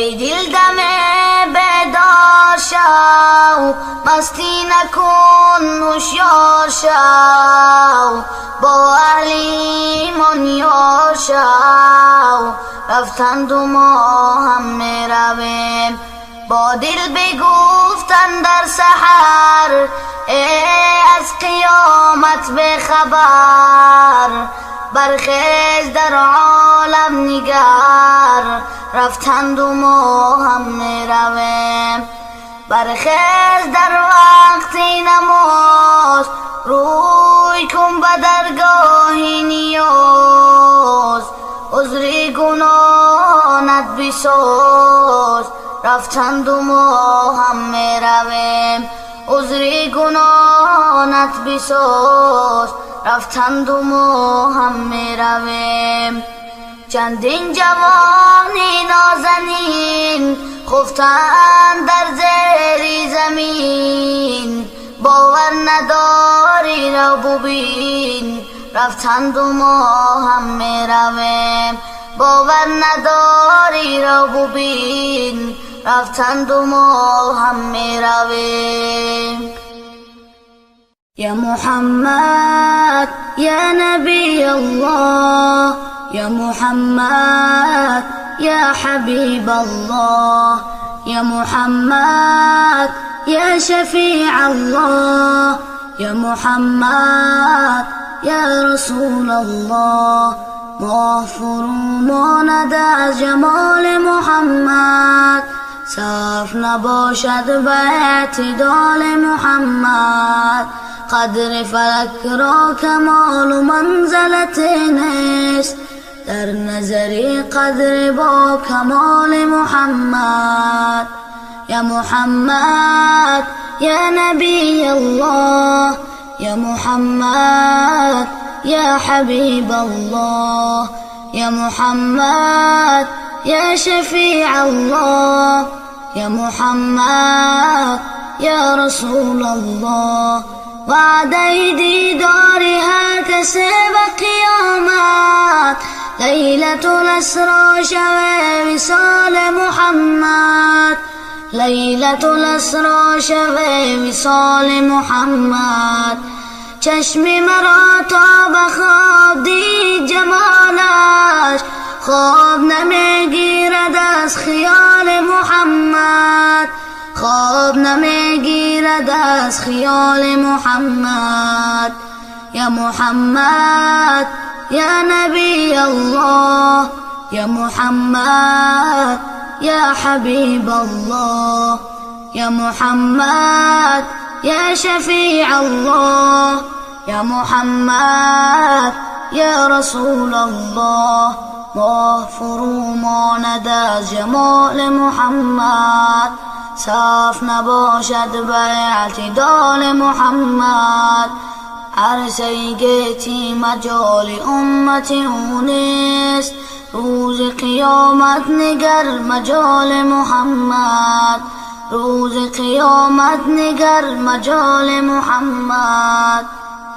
ای دل دم بیدار شو، مستی نکن هوشیار شو، با اهل ایمان یار شو. رفتند و ما هم میرویم، با دل بگفتن در سحر، از قیامت بخبر. برخیز در عالم نگر، رفتند و ما هم میرویم. برخیز در وقت نماز، روی کن به درگاه نیاز. عذر گناهانت بساز، رفتند و ما هم میرویم. عذر گناهانت بساز، رفتند و ما هم میرویم. چندین جوانی نازنین خفتند در زیر زمین، باور نداری رو ببین. رفتند و ما هم میرویم، باور نداری رو ببین. رفتند و ما هم میرویم. یا محمد یا نبی الله، یا محمد یا حبیب الله، یا محمد یا شفیع الله، یا محمد یا رسول الله. ماه فروماند از جمال محمد، صرف نباشد به اعتدال محمد. قدر فلک را کمال و منزلت نیست، در نظر قدر با کمال محمد. یا محمد یا نبی الله، یا محمد یا حبیب الله، یا محمد یا شفیع الله، یا محمد یا رسول الله. وعده دیدار هر کسی به قیامت، لیلة الاسری شب وصال محمد، لیلة الاسری شب وصال محمد. چشم مرا تا به خواب دید جمالش، خواب نمیگیرد از خیال محمد، خواب نمیگیرد از خیال محمد. یا محمد یا نبی الله، یا محمد یا حبیب الله، یا محمد یا شفیع الله، یا محمد یا رسول الله. ماه فروماند از جمال محمد، صرف نباشد به اعتدال محمد. عرصه گیتی مجال امت او نیست، روز قیامت نگر مجال محمد، روز قیامت نگر مجال محمد.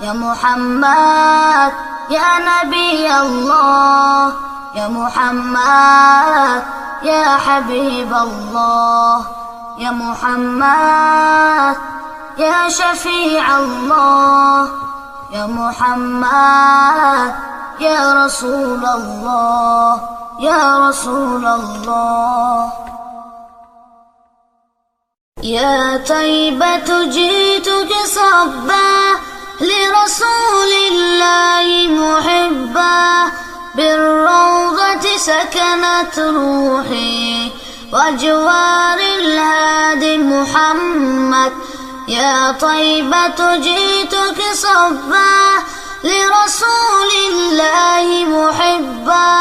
یا محمد یا نبی الله، یا محمد یا حبیب الله، یا محمد یا شفیع الله، یا محمد یا رسول الله، یا رسول الله. يا طيبة جئتك صبا لرسول الله محبا، بالروضة سكنت روحي وجوار الهادي محمد. يا طيبة جئتك صبا لرسول الله محبا،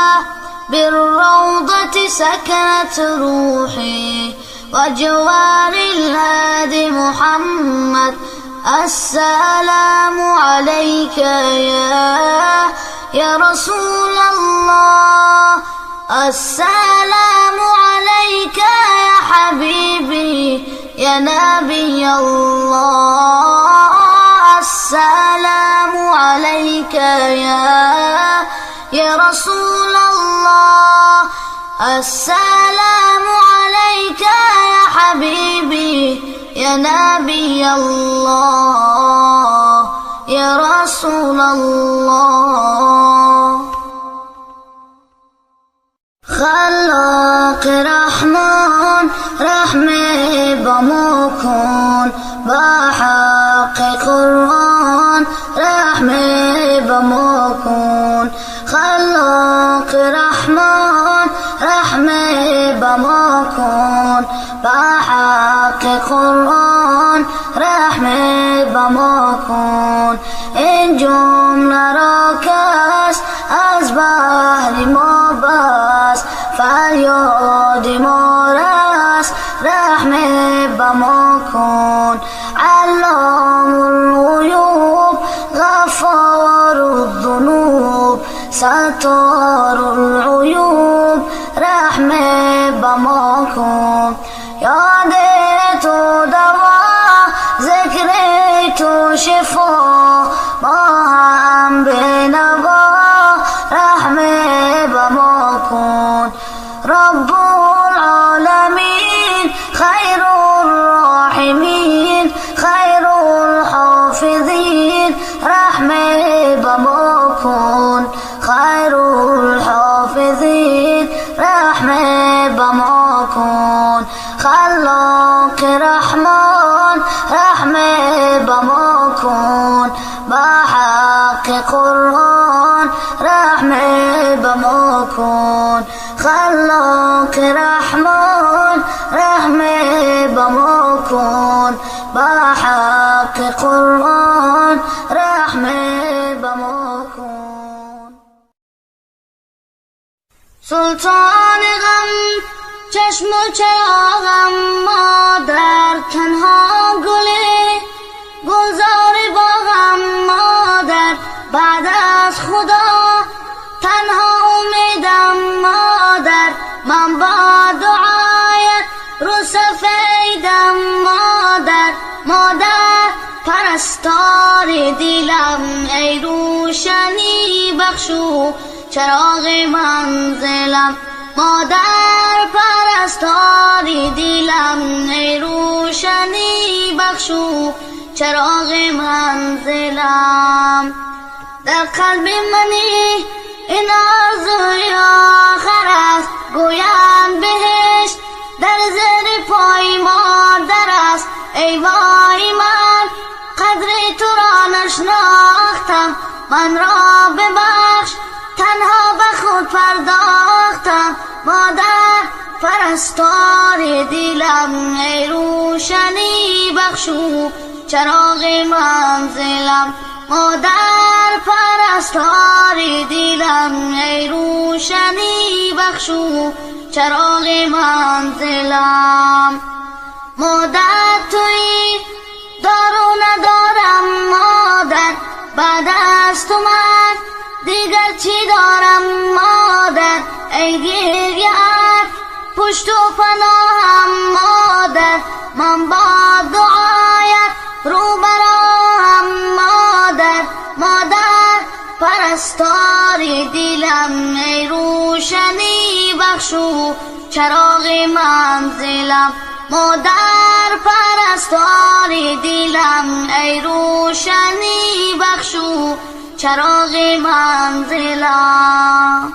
بالروضة سكنت روحي وجوار الهادي محمد. السلام عليك يا رسول الله، السلام عليك يا حبيبي يا نبي الله. السلام عليك يا رسول الله، السلام عليك يا نبي الله يا رسول الله. خلاق رحمان رحمه بمکن بحق قرآن رحمه بمکن. خلاق رحمان رحمه بمکن بحق قرآن رحمه بمکن. این جمله را کس از بحر ما بس فریاد ما رس رحمه بمکن. علام الغیوب غفار الذنوب ستار العیوب رحمه بمکن. یاد تو دوا ذکر تو شفا ما هم بنوا رحمه بمکن. رب العالمین خیر الراحمین خیر الحافظین رحمه بمکن. خیر الحافظین رحمه بمکن. خلاق رحمان رحمه بمکن بحق قرآن رحمه بمکن. خلاق رحمان رحمه بمکن بحق قرآن رحمه بمکن. سلطان غم چشم و چراغم مادر تنها گله گلزار باغم مادر بعد از خدا تنها امیدم مادر من با دعایت رو سفیدم مادر. مادر پرستار دلم ای روشنی بخشو چراغ منزلم. مادر پرستار دلم ای روشنی بخشو چراغ منزلم. در قلب منی این آرزوی آخر است گویند بهشت در زیر پای مادر است. ای وای من قدر تو را نشناختم من را ببخش تنها به خود پرداختم. مادر پرستار دلم ای روشنی بخشو چراغ منزلم. مادر پرستار دلم ای روشنی بخشو چراغ منزلم. مادر تویی دارو ندارم مادر بعد از تو من دیگر چی دارم مادر. ای گریه‌ات پشت و پناهم مادر من با دعایت رو براهم مادر. مادر پرستار دلم ای روشنی بخشو چراغ منزلم. مادر پرستار دلم ای روشنی بخشو چراغ منزلم.